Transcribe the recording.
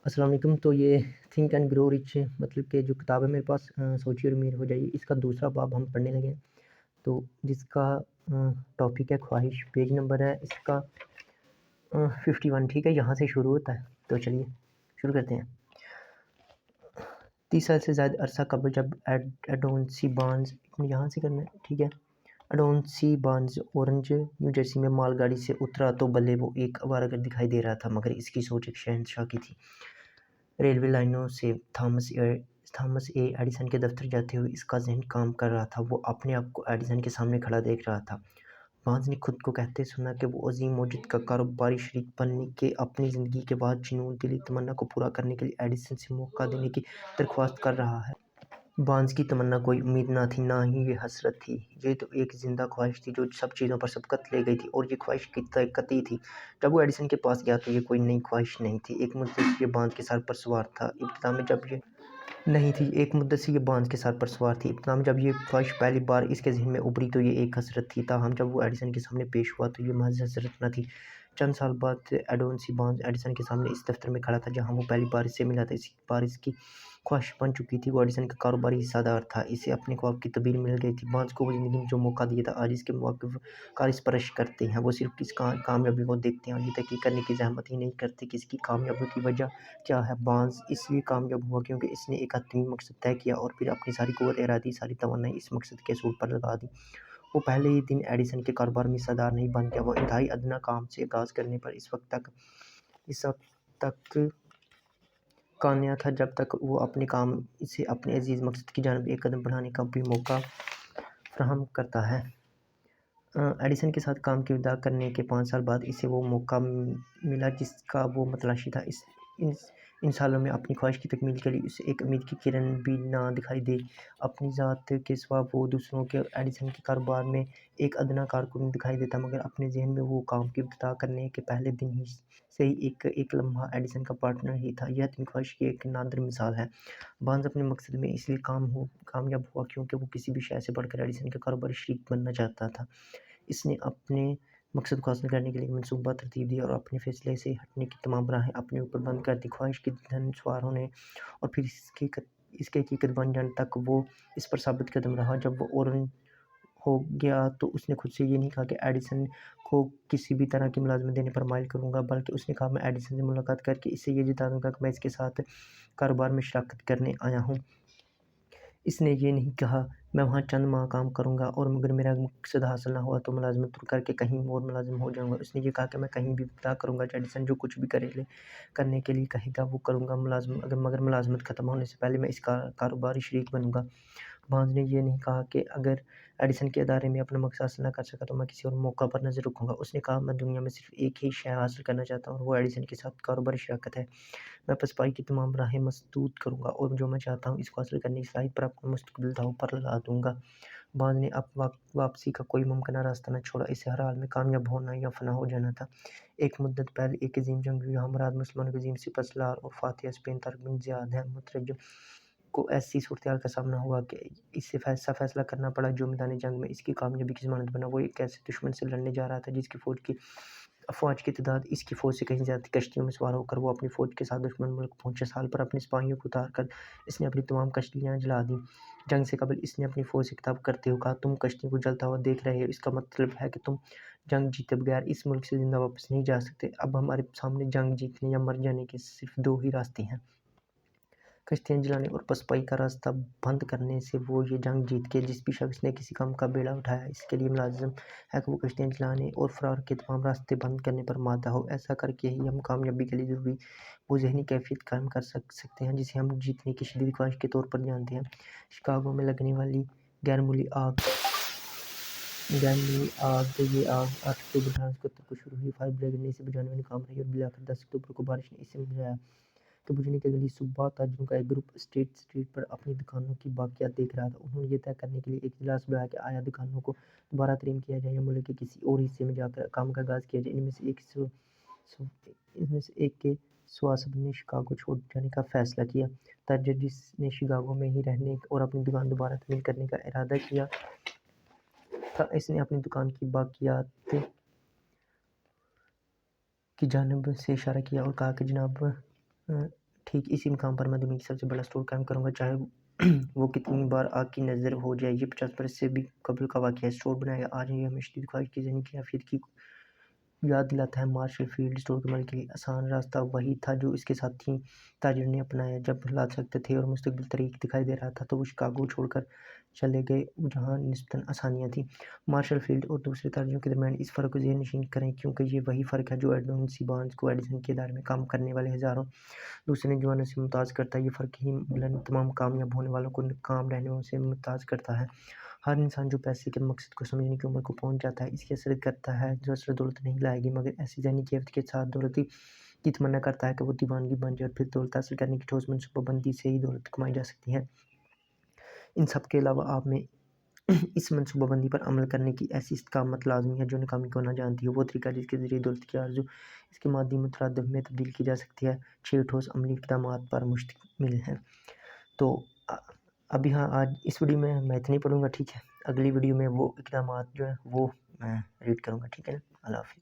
السلام علیکم۔ تو یہ تھنک اینڈ گرو رچ مطلب کہ جو کتاب ہے میرے پاس، سوچیے اور امیر ہو جائیے، اس کا دوسرا باب ہم پڑھنے لگے ہیں، تو جس کا ٹاپک ہے خواہش۔ پیج نمبر ہے اس کا 51، ٹھیک ہے، یہاں سے شروع ہوتا ہے۔ تو چلیے شروع کرتے ہیں۔ 30 سال سے زائد عرصہ قبل جب ایڈونسی بارنز، یہاں سے کرنا ہے، ٹھیک ہے، ایڈونسی بارنز اورنج نیو جرسی میں مال گاڑی سے اترا تو بلے وہ ایک آوارہ گرد دکھائی دے رہا تھا، مگر اس کی سوچ ایک شہنشاہ کی تھی۔ ریلوے لائنوں سے تھامس اے ایڈیسن کے دفتر جاتے ہوئے اس کا ذہن کام کر رہا تھا۔ وہ اپنے آپ کو ایڈیسن کے سامنے کھڑا دیکھ رہا تھا۔ بارنز نے خود کو کہتے سنا کہ وہ عظیم موجود کا کاروباری شریک بننے کے اپنی زندگی کے بعد جنون دلی تمنا کو پورا کرنے کے لیے ایڈیسن سے موقع دینے کی درخواست کر رہا ہے۔ بارنز کی تمنا کوئی امید نہ تھی، نہ ہی یہ حسرت تھی، یہ تو ایک زندہ خواہش تھی جو سب چیزوں پر سبقت لے گئی تھی، اور یہ خواہش قطعی تھی۔ جب وہ ایڈیسن کے پاس گیا تو یہ کوئی نئی خواہش نہیں تھی، ایک مدت سے یہ بارنز کے سر پر سوار تھا۔ ابتدا میں جب یہ خواہش پہلی بار اس کے ذہن میں ابھری تو یہ ایک حسرت تھی، تاہم جب وہ ایڈیسن کے سامنے پیش ہوا تو یہ محض حسرت نہ تھی۔ چند سال بعد ایڈونسی بارنز ایڈیسن کے سامنے اس دفتر میں کھڑا تھا جہاں وہ پہلی بار اس سے ملا تھا۔ اس بار اس کی خواہش بن چکی تھی، وہ ایڈیسن کا کاروباری حصہ دار تھا، اسے اپنے خواب کی تعبیر مل گئی تھی۔ بارنز کو وہ زندگی نے جو موقع دیا تھا، آج اس کے مواقف کار اس پر رشک کرتے ہیں۔ وہ صرف اس کامیابی کو دیکھتے ہیں اور یہ تحقیق کرنے کی زحمت ہی نہیں کرتے کہ اس کی کامیابی کی وجہ کیا ہے۔ بارنز اس لیے کامیاب ہوا کیونکہ اس نے ایک حتمی مقصد طے کیا اور پھر اپنی ساری قوت ارادی، ساری توانائی اس مقصد کے حصول پر لگا دی۔ وہ پہلے ہی دن ایڈیسن کے کاروبار میں حصہ دار نہیں بن گیا، وہ انتہائی ادنیٰ کام سے آغاز کرنے پر اس وقت تک قانع تھا جب تک وہ اپنے کام اسے اپنے عزیز مقصد کی جانب ایک قدم بڑھانے کا بھی موقع فراہم کرتا ہے۔ ایڈیسن کے ساتھ کام کی ابتدا کرنے کے 5 سال بعد اسے وہ موقع ملا جس کا وہ متلاشی تھا۔ ان سالوں میں اپنی خواہش کی تکمیل کے لیے اسے ایک امید کی کرن بھی نہ دکھائی دی۔ اپنی ذات کے سوا وہ دوسروں کے ایڈیسن کے کاروبار میں ایک ادنیٰ کارکن دکھائی دیتا، مگر اپنے ذہن میں وہ کام کی ابتدا کرنے کے پہلے دن ہی سے ہی ایک لمحہ ایڈیسن کا پارٹنر ہی تھا۔ یہ حتمی خواہش کی ایک نادر مثال ہے۔ بارنز اپنے مقصد میں اس لیے کامیاب ہوا کیونکہ وہ کسی بھی شے سے بڑھ کر ایڈیسن کا کاروباری شریک بننا چاہتا تھا۔ اس نے اپنے مقصد کو حاصل کرنے کے لیے ایک منصوبہ ترتیب دیا اور اپنے فیصلے سے ہٹنے کی تمام راہیں اپنے اوپر بند کر دی۔ خواہش کی دھن سوار ہونے اور پھر اس کے حقیقت بن جانے تک وہ اس پر ثابت قدم رہا۔ جب وہ اورنج ہو گیا تو اس نے خود سے یہ نہیں کہا کہ ایڈیسن کو کسی بھی طرح کی ملازمت دینے پر مائل کروں گا، بلکہ اس نے کہا میں ایڈیسن سے ملاقات کر کے اس سے یہ جتا دوں گا کہ میں اس کے ساتھ کاروبار میں شراکت کرنے آیا ہوں۔ اس نے یہ نہیں کہا میں وہاں چند ماہ کام کروں گا اور اگر میرا مقصد حاصل نہ ہوا تو ملازمت کر کے کہیں اور ملازم ہو جاؤں گا۔ اس نے یہ کہا کہ میں کہیں بھی ابتدا کروں گا، ایڈیسن جو کچھ بھی کرنے کے لیے کہے گا وہ کروں گا، مگر ملازمت ختم ہونے سے پہلے میں اس کا کاروباری شریک بنوں گا۔ بارنز نے یہ نہیں کہا کہ اگر ایڈیسن کے ادارے میں اپنا مقصد حاصل نہ کر سکا تو میں کسی اور موقع پر نظر رکھوں گا۔ اس نے کہا میں دنیا میں صرف ایک ہی شے حاصل کرنا چاہتا ہوں اور وہ ایڈیسن کے ساتھ کاروباری شراکت ہے۔ میں پسپائی کی تمام راہیں مسدود کروں گا اور جو میں چاہتا ہوں اس کو حاصل کرنے کی صلاحیت پر اپنا مستقبل داؤ پر لگا دوں گا۔ بارنز نے اب واپسی کا کوئی ممکنہ راستہ نہ چھوڑا، اسے ہر حال میں کامیاب ہونا یا فنا ہو جانا تھا۔ ایک مدت پہلے ایک عظیم جنگ ہوئی، ہمراہ مسلمانوں کے عظیم سپہ سالار اور فاتح اسپین طارق بن زیاد مترجم کو ایسی صورتحال کا سامنا ہوا کہ اسے ایسا فیصلہ کرنا پڑا جو میدان جنگ میں اس کی کامیابی کی ضمانت بنا۔ وہ ایک ایسے دشمن سے لڑنے جا رہا تھا جس کی افواج کی تعداد اس کی فوج سے کہیں زیادہ تھی۔ کشتیوں میں سوار ہو کر وہ اپنی فوج کے ساتھ دشمن ملک پہنچا۔ سال پر اپنے سپاہیوں کو اتار کر اس نے اپنی تمام کشتیاں جلا دیں۔ جنگ سے قبل اس نے اپنی فوج سے خطاب کرتے ہوئے کہا تم کشتیوں کو جلتا ہوا دیکھ رہے ہو، اس کا مطلب ہے کہ تم جنگ جیتے بغیر اس ملک سے زندہ واپس نہیں جا سکتے۔ اب ہمارے سامنے جنگ جیتنے یا مر جانے کے صرف 2 ہی راستے ہیں، کشتیاں جلانے اور پسپائی کا راستہ بند کرنے سے وہ یہ جنگ جیت گئے۔ جس بھی شخص نے کسی کام کا بیڑا اٹھایا اس کے لیے لازم ہے کہ وہ کشتیاں جلانے اور فرار کے تمام راستے بند کرنے پر مادہ ہو۔ ایسا کر کے ہی ہم کامیابی کے لیے ضروری وہ ذہنی کیفیت قائم کر سکتے ہیں جسے ہم جیتنے کی شدید خواہش کے طور پر جانتے ہیں۔ شکاگو میں لگنے والی غیرمعمولی آگ، یہ آگ 8 اکتوبر 1871 کو شروع ہوئی۔ فائر بریگیڈ نے اسے بجھانے میں ناکام رہی اور بالآخر 10 اکتوبر کو بارش نے اسے بجھایا۔ کہ بجھنے کے اگلی صبح تاجروں کا ایک گروپ اسٹریٹ پر اپنی دکانوں کی باقیات دیکھ رہا تھا۔ انہوں نے یہ طے کرنے کے لیے ایک اجلاس بلایا کہ آیا دکانوں کو دوبارہ ترمیم کیا جائے یا ملک کے کسی اور حصے میں جا کر کام کا آغاز کیا جائے۔ ان میں سے ایک کے سواسب نے شکاگو چھوڑ جانے کا فیصلہ کیا۔ تاجر جس نے شکاگو میں ہی رہنے اور اپنی دکان دوبارہ تعمیر کرنے کا ارادہ کیا تھا، اس نے اپنی دکان کی باقیات کی جانب سے اشارہ کیا اور کہا کہ جناب ٹھیک اسی مقام پر میں دنیا کی سب سے بڑا اسٹور قائم کروں گا، چاہے وہ کتنی بار آگ کی نظر ہو جائے۔ یہ 50 برس سے بھی قبل کا واقعہ ہے۔ اسٹور بنایا آج یہ ہمیں شدید خواہش کی ذہنی کیفیت کی یاد دلاتا ہے۔ مارشل فیلڈ اسٹور کے مالک کے لیے آسان راستہ وہی تھا جو اس کے ساتھی تاجر نے اپنایا۔ جب حالات سخت تھے اور مستقبل طریق دکھائی دے رہا تھا تو وہ شکاگو چھوڑ کر چلے گئے جہاں نسبتاً آسانیاں تھیں۔ مارشل فیلڈ اور دوسرے تاجروں کے درمیان اس فرق کو ذہن نشین کریں کیونکہ یہ وہی فرق ہے جو ایڈونسی بارنز کو ایڈیسن کے ادارے میں کام کرنے والے ہزاروں دوسرے نوجوانوں سے ممتاز کرتا ہے۔ یہ فرق ہی ملن تمام کامیاب ہونے والوں کو ناکام رہنے والوں سے ممتاز کرتا ہے۔ ہر انسان جو پیسے کے مقصد کو سمجھنے کی عمر کو پہنچ جاتا ہے اس کی حسرت کرتا ہے۔ جو حسرت دولت نہیں لائے گی مگر ایسی ذہنی کیفیت کے ساتھ دولت کی تمنا کرتا ہے کہ وہ دیوانگی بن جائے اور پھر دولت حاصل کرنے کی ٹھوس منصوبہ بندی سے ہی دولت کمائی جا سکتی ہے۔ ان سب کے علاوہ آپ میں اس منصوبہ بندی پر عمل کرنے کی ایسی استقامت لازمی ہے جو ناکامی کو نہ جانتی ہے۔ وہ طریقہ جس کے ذریعے دولت کی آرزو اس کے مادی مترادف میں تبدیل کی جا سکتی ہے 6 ٹھوس عملی اقدامات پر مشتمل ہے۔ تو ابھی آج اس ویڈیو میں اتنا ہی پڑھوں گا، ٹھیک ہے۔ اگلی ویڈیو میں وہ اقدامات جو ہیں وہ میں ریڈ کروں گا، ٹھیک ہے نا۔ اللہ حافظ۔